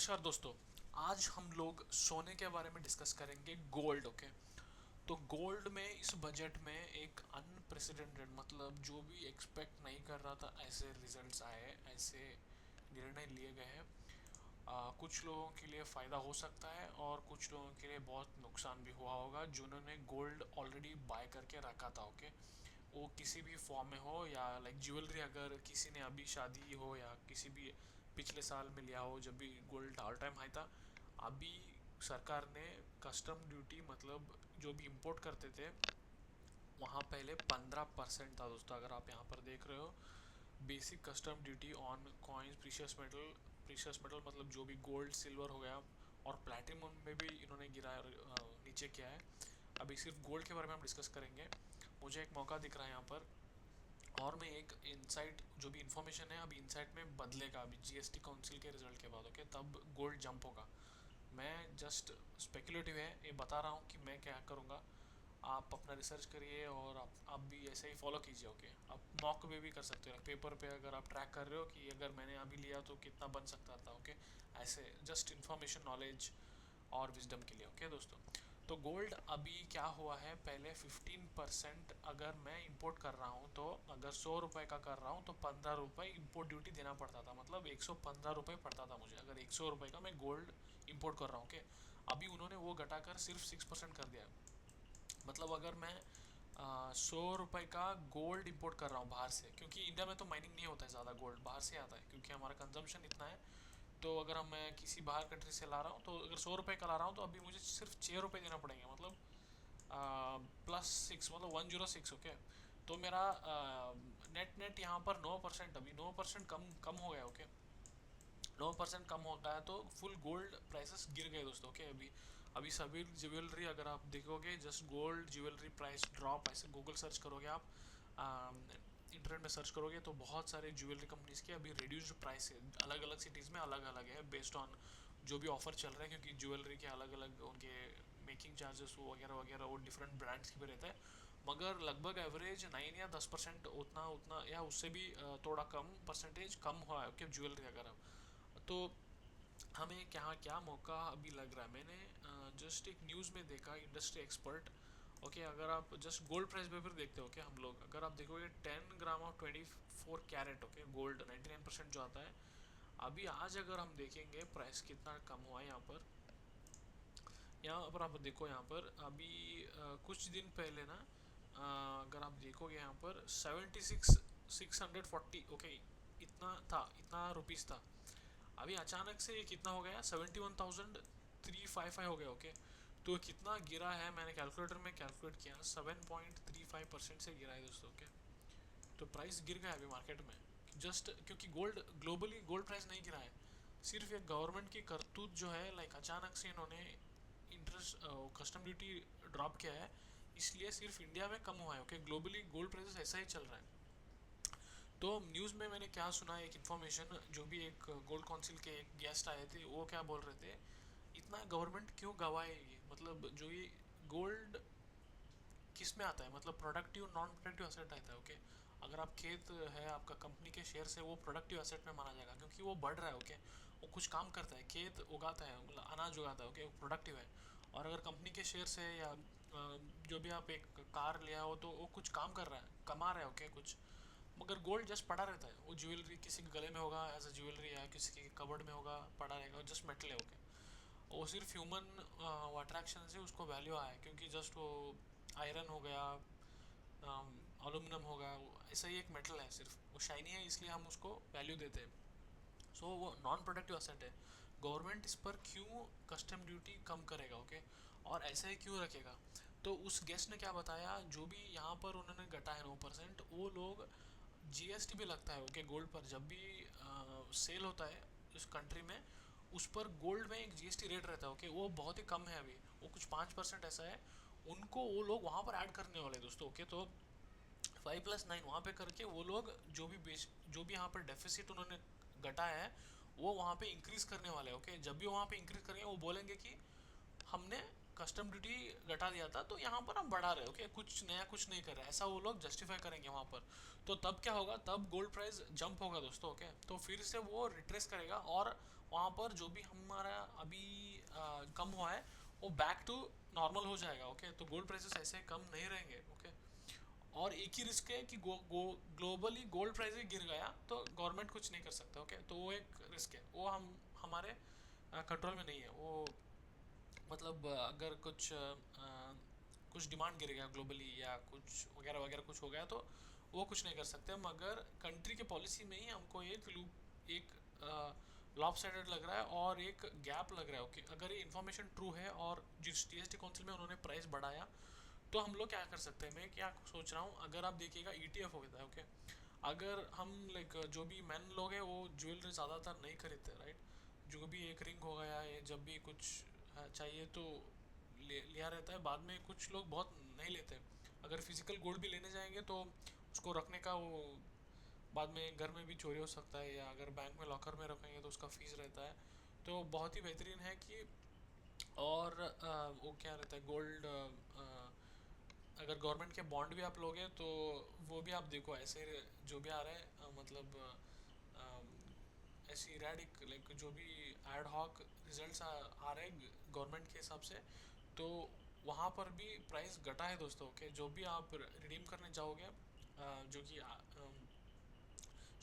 नमस्कार दोस्तों। आज हम लोग सोने के बारे में डिस्कस करेंगे, गोल्ड। ओके, तो गोल्ड में इस बजट में एक अनप्रेसिडेंटेड, मतलब जो भी एक्सपेक्ट नहीं कर रहा था ऐसे रिजल्ट्स आए, ऐसे निर्णय लिए गए हैं। कुछ लोगों के लिए फ़ायदा हो सकता है और कुछ लोगों के लिए बहुत नुकसान भी हुआ होगा जिन्होंने गोल्ड ऑलरेडी बाय करके रखा था। ओके, वो किसी भी फॉर्म में हो, या लाइक ज्वेलरी, अगर किसी ने अभी शादी हो या किसी भी पिछले साल में लिया हो जब भी गोल्ड ऑल टाइम हाई था। अभी सरकार ने कस्टम ड्यूटी, मतलब जो भी इंपोर्ट करते थे, वहाँ पहले 15% था दोस्तों। अगर आप यहाँ पर देख रहे हो, basic custom duty on coins, precious metal मतलब जो भी गोल्ड सिल्वर हो गया, और प्लेटिनम में भी इन्होंने गिरा, नीचे किया है। अभी सिर्फ गोल्ड के बारे में हम डिस्कस करेंगे। मुझे एक मौका दिख रहा है यहाँ पर, और मैं एक इनसाइट, जो भी इन्फॉर्मेशन है अभी इनसाइट में बदलेगा अभी जीएसटी काउंसिल के रिजल्ट के बाद। ओके, तब गोल्ड जंप होगा। मैं जस्ट स्पेकुलेटिव है ये बता रहा हूँ कि मैं क्या करूँगा। आप अपना रिसर्च करिए और आप भी ऐसे ही फॉलो कीजिए। ओके, आप मॉक में भी कर सकते हो पेपर पे, अगर आप ट्रैक कर रहे हो कि अगर मैंने अभी लिया तो कितना बन सकता था। ओके, ऐसे जस्ट इन्फॉर्मेशन, नॉलेज और विजडम के लिए। ओके दोस्तों, तो गोल्ड अभी क्या हुआ है, पहले 15% अगर मैं इंपोर्ट कर रहा हूँ, तो अगर 100 रुपये का कर रहा हूँ तो 15 रुपये इंपोर्ट ड्यूटी देना पड़ता था, मतलब 115 रुपये पड़ता था मुझे अगर 100 रुपये का मैं गोल्ड इंपोर्ट कर रहा हूँ। ओके, अभी उन्होंने वो घटाकर सिर्फ 6% कर दिया। मतलब अगर मैं 100 रुपये का गोल्ड इंपोर्ट कर रहा हूँ बाहर से, क्योंकि इंडिया में तो माइनिंग नहीं होता है ज़्यादा, गोल्ड बाहर से आता है क्योंकि हमारा कंजम्पशन इतना है। तो अगर हम मैं किसी बाहर कंट्री से ला रहा हूँ, तो अगर 100 रुपये का ला रहा हूँ तो अभी मुझे सिर्फ 6 रुपये देना पड़ेंगे, मतलब +6, मतलब 106। ओके, तो मेरा नेट नेट यहाँ पर 9%, अभी 9% कम कम हो गया। ओके, 9% कम होता है तो फुल गोल्ड प्राइसेस गिर गए दोस्तों। ओके, अभी अभी सभी ज्वेलरी, अगर आप देखोगे just gold jewellery price drop, ऐसे गूगल सर्च करोगे आप, इंटरनेट में सर्च करोगे तो बहुत सारे ज्वेलरी कंपनीज के अभी रिड्यूस्ड प्राइस है, अलग अलग सिटीज़ में अलग अलग है, बेस्ड ऑन जो भी ऑफर चल रहा है, क्योंकि ज्वेलरी के अलग अलग उनके मेकिंग चार्जेस वगैरह वगैरह वो डिफरेंट ब्रांड्स के भी रहता है। मगर लगभग एवरेज 9 या 10% उतना उतना या उससे भी थोड़ा कम परसेंटेज कम हुआ है। ओके, ज्वेलरी अगर आप, तो हमें क्या क्या मौका अभी लग रहा है। मैंने जस्ट एक न्यूज़ में देखा, इंडस्ट्री एक्सपर्ट। ओके, अगर आप जस्ट गोल्ड प्राइस पे फिर देखते हो, क्या हम लोग अगर आप देखोगे 10 gram of 24 carat, okay, gold 99% जो आता है, अभी आज अगर हम देखेंगे प्राइस कितना कम हुआ है यहाँ पर। यहाँ पर आप देखो, यहाँ पर अभी कुछ दिन पहले ना, अगर आप देखोगे यहाँ पर 76 640, ओके, इतना था, इतना रुपीज़ था। अभी अचानक से ये कितना हो गया, 71,355 हो गया। ओके, तो कितना गिरा है, मैंने कैलकुलेटर में कैलकुलेट किया, 7.35% से गिरा है दोस्तों। ओके, तो प्राइस गिर गया अभी मार्केट में, जस्ट क्योंकि गोल्ड, ग्लोबली गोल्ड प्राइस नहीं गिरा है, सिर्फ एक गवर्नमेंट की करतूत जो है, लाइक अचानक से इन्होंने इंटरेस्ट कस्टम ड्यूटी ड्रॉप किया है, इसलिए सिर्फ इंडिया में कम हुआ है। ओके, ग्लोबली गोल्ड प्राइसेस ऐसा ही चल रहा है। तो न्यूज़ में मैंने क्या सुना है, एक इन्फॉर्मेशन, जो भी एक गोल्ड काउंसिल के एक गेस्ट आए थे, वो क्या बोल रहे थे, इतना गवर्नमेंट क्यों गवाएगी, मतलब जो ये गोल्ड किस में आता है, मतलब प्रोडक्टिव नॉन प्रोडक्टिव एसेट आता है। ओके, अगर आप खेत है आपका, कंपनी के शेयर से, वो प्रोडक्टिव एसेट में माना जाएगा क्योंकि वो बढ़ रहा है। ओके, वो कुछ काम करता है, खेत उगाता है, मतलब अनाज उगाता है। ओके, वो प्रोडक्टिव है। और अगर कंपनी के शेयर से या जो भी आप एक कार लिया हो, तो वो कुछ काम कर रहा है, कमा रहा है। ओके, कुछ, मगर गोल्ड जस्ट पड़ा रहता है, वो ज्वेलरी किसी के गले में होगा एज अ ज्वेलरी, या किसी के कबर्ड में होगा पड़ा रहेगा, जस्ट मेटल है। ओके, वो सिर्फ ह्यूमन अट्रैक्शन से उसको वैल्यू आया है, क्योंकि जस्ट वो आयरन हो गया, एलुमिनियम हो गया, ऐसा ही एक मेटल है, सिर्फ वो शाइनी है इसलिए हम उसको वैल्यू देते हैं। सो वो नॉन प्रोडक्टिव एसेट है। गवर्नमेंट इस पर क्यों कस्टम ड्यूटी कम करेगा। ओके, और ऐसा ही क्यों रखेगा। तो उस गेस्ट ने क्या बताया, जो भी यहाँ पर उन्होंने घटा है 9%, वो लोग जीएसटी भी लगता है। ओके, गोल्ड पर जब भी सेल होता है उस कंट्री में, उस पर गोल्ड में एक जीएसटी रेट रहता है। ओके, वो बहुत ही कम है अभी, वो कुछ 5% ऐसा है, उनको वो लोग वहाँ पर ऐड करने वाले दोस्तों। ओके, तो 5+9 वहाँ पे करके वो लोग जो भी यहाँ पर डेफिसिट उन्होंने घटाया है, वो वहाँ पे इंक्रीज करने वाले हैं। ओके, जब भी वहाँ पे इंक्रीज करेंगे वो बोलेंगे कि हमने कस्टम ड्यूटी घटा दिया था तो यहाँ पर हम बढ़ा रहे। ओके, कुछ नया कुछ नहीं कर रहे, ऐसा वो लोग जस्टिफाई करेंगे वहाँ पर। तो तब क्या होगा, तब गोल्ड प्राइस जंप होगा दोस्तों। ओके, तो फिर से वो रिट्रेस करेगा और वहाँ पर जो भी हमारा अभी कम हुआ है वो बैक टू नॉर्मल हो जाएगा। ओके, तो गोल्ड प्राइसेस ऐसे कम नहीं रहेंगे। ओके, और एक ही रिस्क है कि ग्लोबली गोल्ड प्राइस गिर गया तो गवर्नमेंट कुछ नहीं कर सकता। ओके, तो वो एक रिस्क है, वो हम हमारे कंट्रोल में नहीं है वो। मतलब अगर कुछ डिमांड गिर गया ग्लोबली या कुछ वगैरह वगैरह कुछ हो गया तो वो कुछ नहीं कर सकते हम। अगर कंट्री के पॉलिसी में ही हमको एक लॉप साइडेड लग रहा है और एक गैप लग रहा है। ओके, अगर ये इन्फॉर्मेशन ट्रू है और जिस टीएसटी काउंसिल में उन्होंने प्राइस बढ़ाया तो हम लोग क्या कर सकते हैं, मैं क्या सोच रहा हूँ, अगर आप देखिएगा ईटीएफ होता है। ओके, अगर हम लाइक जो भी मैन लोग हैं वो ज्वेलरी ज़्यादातर नहीं खरीदते, राइट। जो भी एक रिंग हो गया है, जब भी कुछ चाहिए तो लिया रहता है। बाद में कुछ लोग बहुत नहीं लेते। अगर फिजिकल गोल्ड भी लेने जाएंगे तो उसको रखने का वो बाद में घर में भी चोरी हो सकता है, या अगर बैंक में लॉकर में रखेंगे तो उसका फीस रहता है। तो बहुत ही बेहतरीन है कि और वो क्या रहता है गोल्ड, अगर गवर्नमेंट के बॉन्ड भी आप लोगे तो वो भी आप देखो ऐसे जो भी आ रहा है, मतलब ऐसी रैडिक लाइक जो भी एड हॉक रिजल्ट्स आ रहे हैं गवर्नमेंट के हिसाब से, तो वहाँ पर भी प्राइस घटा है दोस्तों। के जो भी आप रिडीम करने जाओगे, जो कि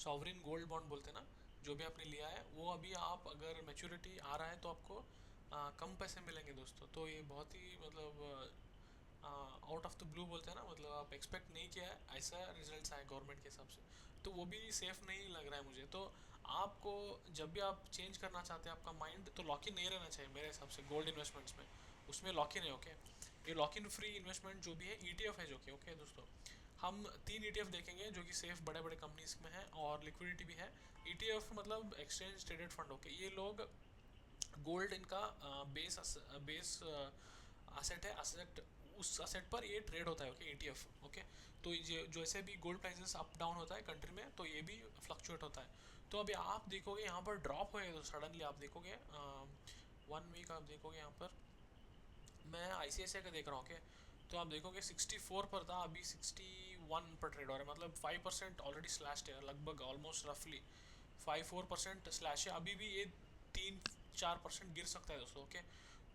सॉवरिन गोल्ड बॉन्ड बोलते हैं ना, जो भी आपने लिया है वो अभी आप अगर मैच्योरिटी आ रहा है तो आपको कम पैसे मिलेंगे दोस्तों। तो ये बहुत ही मतलब आउट ऑफ द ब्लू बोलते हैं ना, मतलब आप एक्सपेक्ट नहीं किया है ऐसा रिजल्ट्स आए गवर्नमेंट के हिसाब से। तो वो भी सेफ नहीं लग रहा है मुझे। तो आपको जब भी आप चेंज करना चाहते हैं आपका माइंड, तो लॉक इन नहीं रहना चाहिए मेरे हिसाब से गोल्ड इन्वेस्टमेंट्स में। उसमें लॉक इन है। ओके, ये लॉक इन फ्री इन्वेस्टमेंट जो भी है ईटीएफ है जो कि ओके दोस्तों, हम तीन ईटीएफ देखेंगे जो कि सेफ बड़े बड़े कंपनीज में है और लिक्विडिटी भी है। ईटीएफ मतलब एक्सचेंज ट्रेडेड फंड। ओके, ये लोग गोल्ड इनका बेस असेट है, असेट उस असेट पर ये ट्रेड होता है। Okay, ETF. ओके, तो ये जैसे भी गोल्ड प्राइसेस अप डाउन होता है कंट्री में तो ये भी फ्लक्चुएट होता है। तो अभी आप देखोगे यहाँ पर ड्रॉप होएगा तो सडनली आप देखोगे 1 वीक आप देखोगे यहाँ पर, मैं आईसीआईसीआई का देख रहा हूँ। ओके, तो आप देखोगे 64 पर था, अभी 61 पर ट्रेड हो रहा है, मतलब 5% ऑलरेडी स्लैश है, लगभग ऑलमोस्ट रफली 5-4% स्लैश है। अभी भी ये 3-4% गिर सकता है दोस्तों। ओके,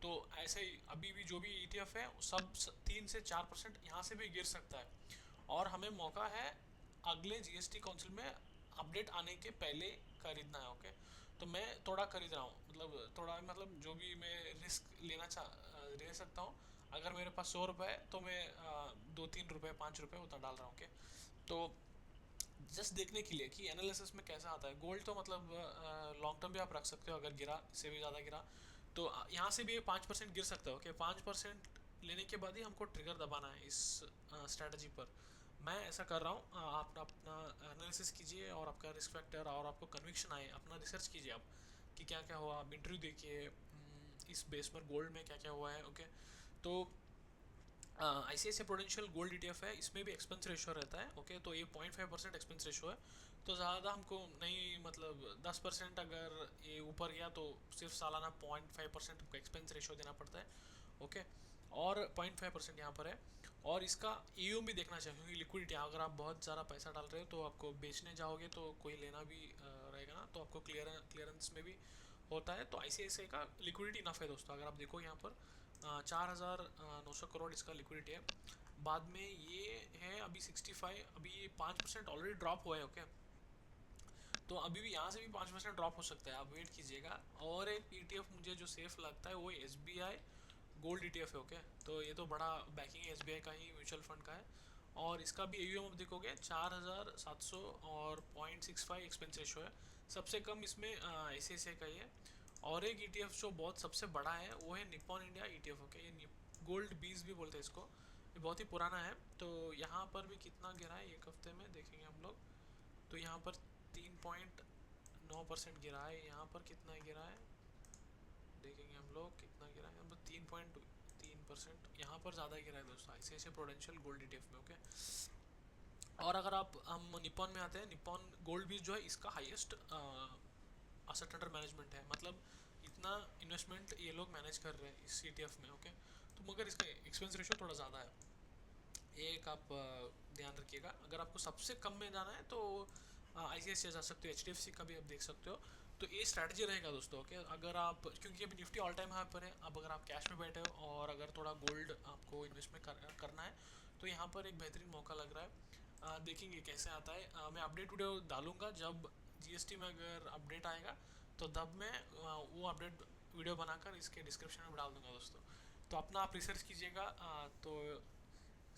तो ऐसे ही अभी भी जो भी ईटीएफ है सब 3 से 4% यहाँ से भी गिर सकता है। और हमें मौका है अगले जीएसटी काउंसिल में अपडेट आने के पहले खरीदना है। ओके, तो मैं थोड़ा खरीद रहा हूँ, मतलब थोड़ा मतलब जो भी मैं रिस्क ले सकता हूँ। अगर मेरे पास 100 रुपये है तो मैं 2-3 रुपये 5 रुपये उतना डाल रहा हूँ। ओके, तो जस्ट देखने के लिए कि एनालिसिस में कैसा आता है। गोल्ड तो मतलब लॉन्ग टर्म भी आप रख सकते हो, अगर गिरा इससे भी ज़्यादा गिरा तो यहाँ से भी 5% गिर सकता है। ओके, 5% लेने के बाद ही हमको ट्रिगर दबाना है इस स्ट्रैटेजी पर। मैं ऐसा कर रहा हूँ, आप अपना एनालिसिस कीजिए और आपका रिस्क फैक्टर और आपको कन्विक्शन आए, अपना रिसर्च कीजिए आप कि क्या क्या हुआ। आप इंटरव्यू देखिए इस बेस पर गोल्ड में क्या क्या हुआ है। ओके, तो आईसीआईसीआई प्रोडेंशियल गोल्ड ईटीएफ है, इसमें भी एक्सपेंस रेशियो रहता है। ओके, तो ये 0.5% एक्सपेंस रेशियो है, तो ज़्यादा हमको नहीं, मतलब 10% अगर ये ऊपर गया तो सिर्फ सालाना 0.5% हमको एक्सपेंस रेशियो देना पड़ता है। ओके, और 0.5% यहाँ पर है। और इसका ईयूएम भी देखना चाहिए क्योंकि लिक्विडिटी, अगर आप बहुत ज़्यादा पैसा डाल रहे हो तो आपको बेचने जाओगे तो कोई लेना भी रहेगा ना, तो आपको क्लियरेंस में भी होता है। तो आईसीआईसीआई का लिक्विडिटी इनफ है दोस्तों। अगर आप देखो यहाँ पर 4,900 करोड़ इसका लिक्विडिटी है। बाद में ये है अभी 65, अभी 5% ऑलरेडी ड्रॉप हुआ है। ओके, तो अभी भी यहाँ से भी 5% ड्रॉप हो सकता है, आप वेट कीजिएगा। और एक ईटीएफ मुझे जो सेफ लगता है वो एसबीआई गोल्ड ईटीएफ है। ओके, तो ये तो बड़ा बैकिंग एसबीआई का ही म्यूचुअल फंड का है। और इसका भी एयूएम आप देखोगे 4,700 और 0.65 एक्सपेंस रेशो है। सबसे कम इसमें आईसीआईसीआई का ही है। और एक ईटीएफ जो बहुत सबसे बड़ा है वो है निप्पॉन इंडिया ईटीएफ। ओके, ये गोल्ड बीज भी बोलते हैं इसको, ये बहुत ही पुराना है। तो यहाँ पर भी कितना गिरा है एक हफ्ते में देखेंगे हम लोग, तो यहाँ पर 3.9% गिरा है। यहाँ पर कितना गिरा है देखेंगे हम लोग, कितना गिरा है यहाँ पर 3.3%, यहाँ पर ज़्यादा गिरा है दोस्तों आईसीआईसीआई प्रोडेंशियल गोल्ड ईटीएफ में। ओके, और अगर आप हम निप्पॉन में आते हैं, निप्पॉन गोल्ड बीज जो है इसका हाईएस्ट असेट अंडर मैनेजमेंट है, मतलब इतना इन्वेस्टमेंट ये लोग मैनेज कर रहे हैं इस ईटीएफ में। ओके, तो मगर इसका एक्सपेंस रेशियो थोड़ा ज़्यादा है, एक आप ध्यान रखिएगा। अगर आपको सबसे कम में जाना है तो आईसीआईसीआई जा सकते हो, एचडीएफसी का भी आप देख सकते हो। तो ये स्ट्रैटेजी रहेगा दोस्तों। ओके, अगर आप, क्योंकि अभी निफ्टी ऑल टाइम हाई पर है, अब अगर आप कैश में बैठे हो और अगर थोड़ा गोल्ड आपको इन्वेस्टमेंट करना है तो यहाँ पर एक बेहतरीन मौका लग रहा है। देखेंगे कैसे आता है। मैं अपडेट वीडियो डालूंगा जब जीएसटी में अगर अपडेट आएगा, तो तब मैं वो अपडेट वीडियो बनाकर इसके डिस्क्रिप्शन में डाल दूंगा दोस्तों। तो अपना आप रिसर्च कीजिएगा। तो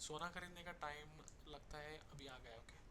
सोना खरीदने का टाइम लगता है अभी आ गया। ओके।